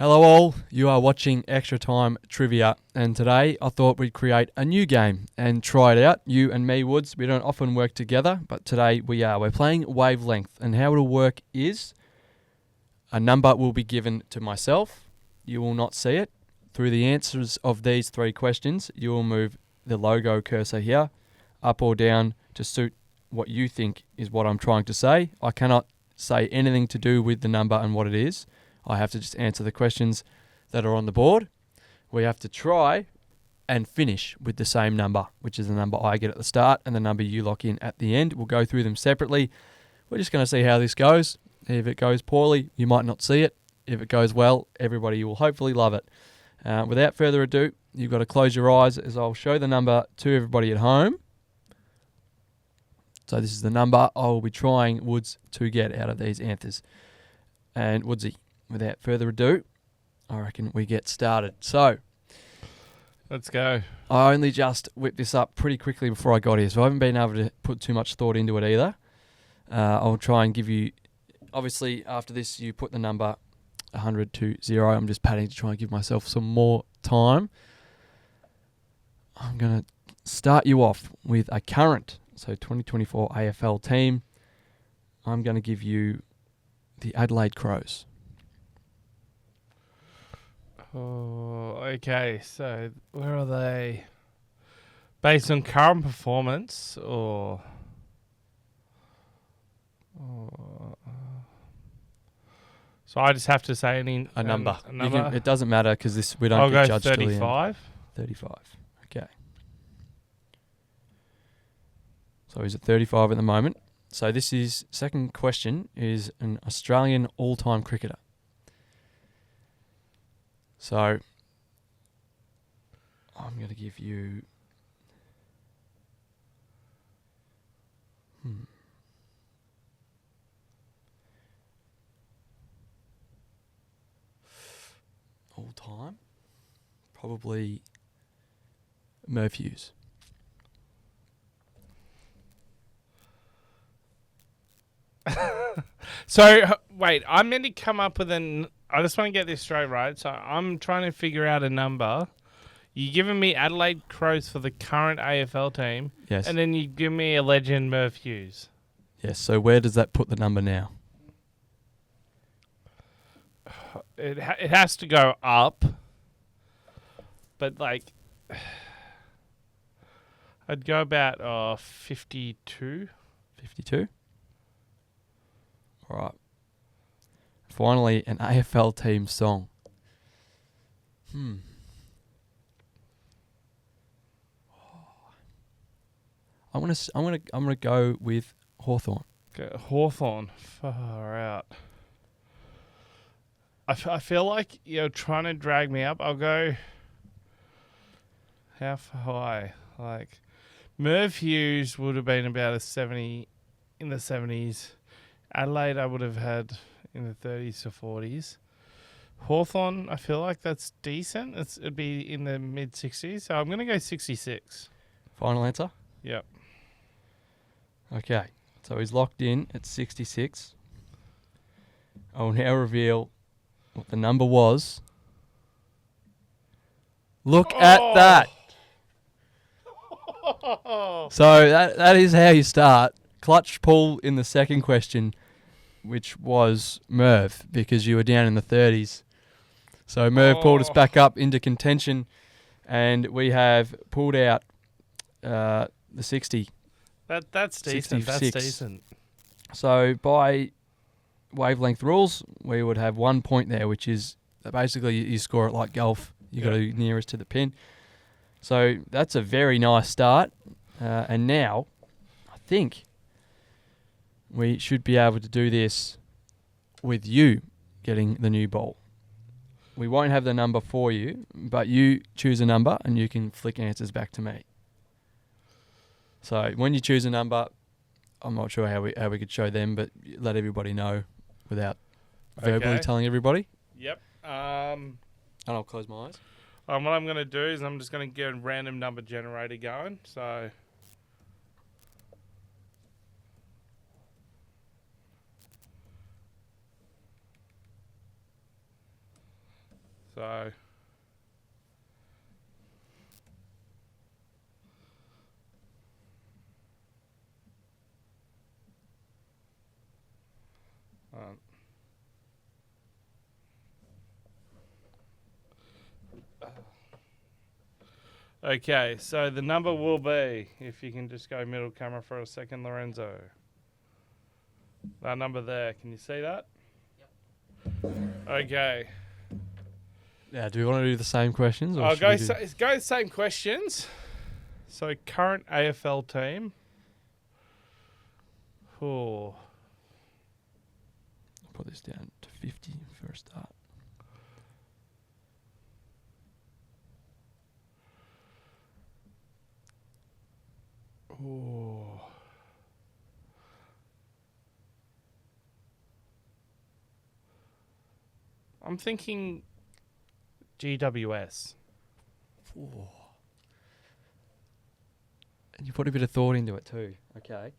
Hello all, you are watching Extra Time Trivia, and today I thought we'd create a new game and try it out. You and me, Woods, we don't often work together, but today we are. We're playing Wavelength, and how it'll work is a number will be given to myself. You will not see it. Through the answers of these three questions, you will move the logo cursor here, up or down, to suit what you think is what I'm trying to say. I cannot say anything to do with the number and what it is. I have to just answer the questions that are on the board. We have to try and finish with the same number, which is the number I get at the start and the number you lock in at the end. We'll go through them separately. We're just going to see how this goes. If it goes poorly, you might not see it. If it goes well, everybody will hopefully love it. Without further ado, you've got to close your eyes as I'll show the number to everybody at home. So this is the number I will be trying Woods to get out of these answers. And Woodsy, without further ado, I reckon we get started. So, let's go. I only just whipped this up pretty quickly before I got here, so I haven't been able to put too much thought into it either. I'll try and give you, obviously after this you put the number 100 to 0. I'm just padding to try and give myself some more time. I'm going to start you off with a current, so 2024 AFL team. I'm going to give you the Adelaide Crows. Oh, okay. So where are they? Based on current performance, or so I just have to say a number. A number? It doesn't matter because we don't I'll get go judged till the end. 35. 35. Okay. So he's at 35 at the moment. So this is second question is an Australian all-time cricketer. So I'm going to give you all time, probably Merv Hughes. So wait, I meant to come up with I just want to get this straight, right? So I'm trying to figure out a number. You're giving me Adelaide Crows for the current AFL team. Yes. And then you give me a legend, Merv Hughes. Yes. So where does that put the number now? It has to go up. But like, I'd go about 52. 52? All right. Finally, an AFL team song. I'm gonna go with Hawthorn. Okay, Hawthorn, far out. I feel like you're trying to drag me up. I'll go. How high? Like, Merv Hughes would have been about a 70 in the 70s. Adelaide, I would have had in the 30s to 40s. Hawthorn, I feel like that's decent. It'd be in the mid 60s. So I'm going to go 66. Final answer? Yep. Okay. So he's locked in at 66. I will now reveal what the number was. Look at that. So that is how you start. Clutch pull in the second question, which was Merv, because you were down in the 30s. So Merv pulled us back up into contention, and we have pulled out the 60. That's decent. 66. That's decent. So by Wavelength rules, we would have 1 point there, which is basically you score it like golf. You got to nearest to the pin. So that's a very nice start. And now, I think we should be able to do this with you getting the new ball. We won't have the number for you, but you choose a number and you can flick answers back to me. So when you choose a number, I'm not sure how we could show them, but let everybody know without verbally telling everybody. Yep. And I'll close my eyes. What I'm going to do is I'm just going to get a random number generator going. So So okay, so the number will be, if you can just go middle camera for a second, Lorenzo. That number there, can you see that? Yep. Okay. Yeah, do we want to do the same questions? Or I'll should we do- go same questions. So current AFL team. Oh. I'll put this down to 50 for a start. Oh. I'm thinking GWS. Oh. And you put a bit of thought into it too. Okay.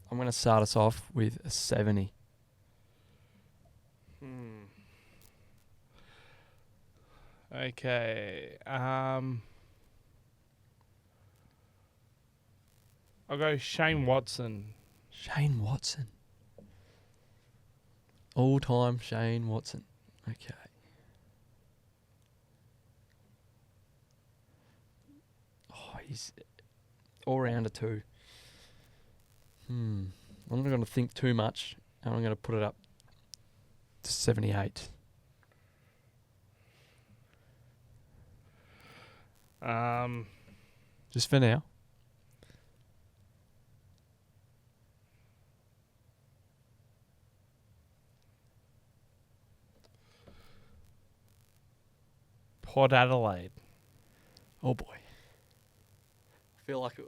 I'm going to start us off with a 70. Okay. I'll go Shane Watson. Shane Watson. All-time Shane Watson. Okay. Oh, he's all-rounder too. I'm not going to think too much, and I'm going to put it up to 78. Just for now. Port Adelaide. Oh boy. I feel like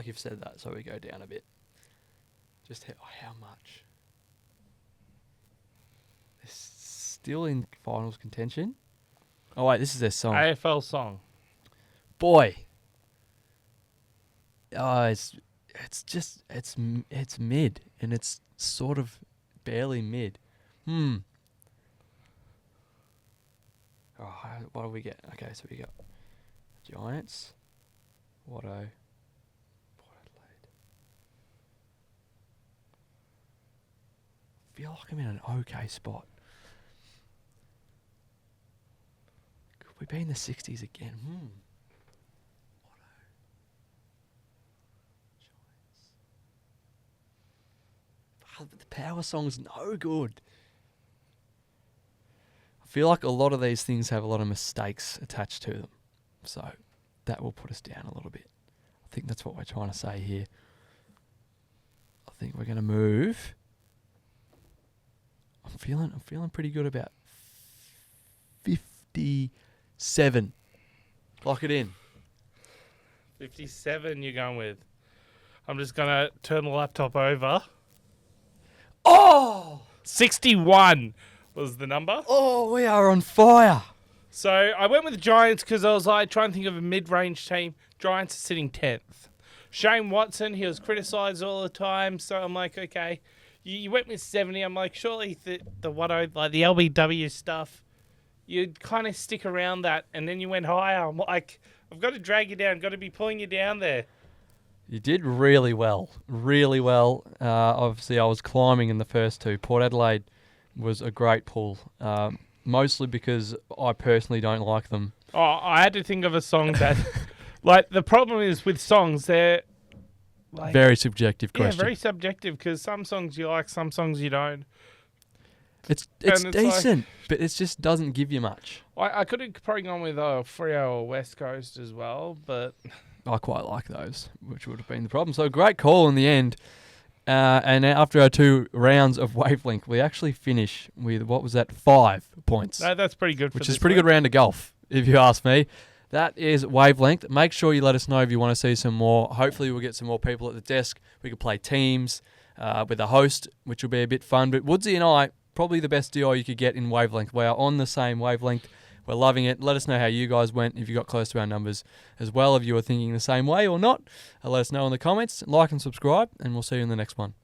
you've said that, so we go down a bit. Just how much? They're still in finals contention. Oh wait, this is their song. AFL song. Boy. Oh, it's mid, and it's sort of barely mid. Oh, what do we get? Okay, so we got Giants, Watto, Port Adelaide. I feel like I'm in an okay spot. Could we be in the 60s again? The power song's no good. I feel like a lot of these things have a lot of mistakes attached to them. So that will put us down a little bit. I think that's what we're trying to say here. I think we're going to move. I'm feeling pretty good about 57. Lock it in. 57 you're going with. I'm just going to turn the laptop over. Oh! 61 was the number. Oh, we are on fire. So I went with the Giants because I was like trying to think of a mid-range team. Giants are sitting 10th. Shane Watson, he was criticised all the time. So I'm like, okay, you went with 70. I'm like, surely the LBW stuff, you'd kind of stick around that. And then you went higher. I'm like, I've got to drag you down. Got to be pulling you down there. You did really well. Really well. Obviously, I was climbing in the first two. Port Adelaide was a great pull. Mostly because I personally don't like them. Oh, I had to think of a song that... like, the problem is with songs, they're... like, very subjective question. Yeah, very subjective, because some songs you like, some songs you don't. It's decent, but it just doesn't give you much. I could have probably gone with Freo or West Coast as well, but... I quite like those, which would have been the problem. So great call in the end. And after our 2 rounds of Wavelength, we actually finish with, what was that, 5 points. No, that's pretty good. Which is a pretty good round of golf, if you ask me. That is Wavelength. Make sure you let us know if you want to see some more. Hopefully we'll get some more people at the desk. We can play teams with a host, which will be a bit fun. But Woodsy and I, probably the best duo you could get in Wavelength. We are on the same wavelength. We're loving it. Let us know how you guys went, if you got close to our numbers as well, if you were thinking the same way or not. Let us know in the comments. Like and subscribe, and we'll see you in the next one.